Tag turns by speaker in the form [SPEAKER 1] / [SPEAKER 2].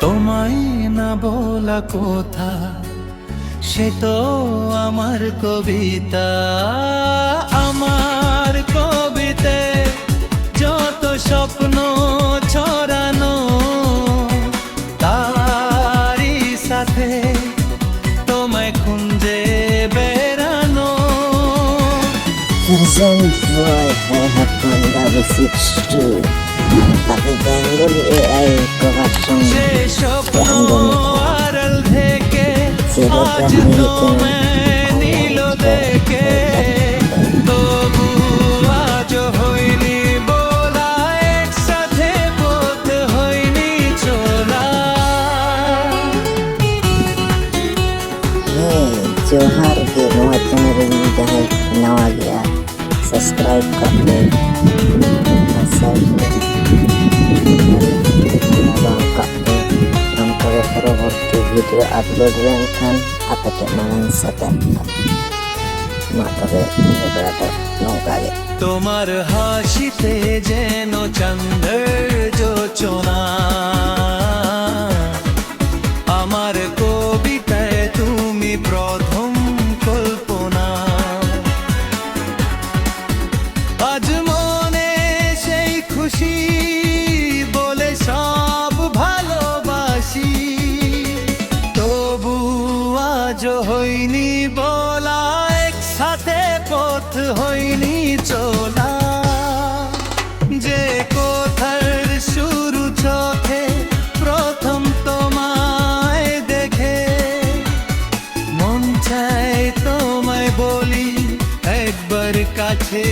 [SPEAKER 1] তোমায় না বলা কথা, সে তো আমার কবিতা। আমার কবিতে যত স্বপ্ন ছড়ানো, তারই সাথে তোমায় খুঁজে বেড়ানো।
[SPEAKER 2] Present boy, I have one 662. Tapi Bengali AI cover song.
[SPEAKER 1] সে স্বপ্ন আড়াল থেকে আজ তোমায় নিল দেখে, তবু আজ হয়নি বলা, একসাথে পথ হয়নি চলা।
[SPEAKER 2] जोहार के नवा चैनल में जहाँ नवा गया सब्सक्राइब कर ले परवर्ती वीडियो अपलोड लेनखान आपटे मांग सतन मा तबे बेड़ाटा नौका गे।
[SPEAKER 1] তোমার হাসিতে যেন চন্দ্রের যোচনা, আমার কবিতায় তুমি প্রথম কল্পনা। আজ মনে সেই খুশি বলে সব ভালোবাসি, তবু আজ হয়নি বলা, একসাথে পথ হয়নি চলা। যে কোথার শুরু চোখে প্রথম তোমায় দেখে, মন চায় তোমায় বলি একবার কাছে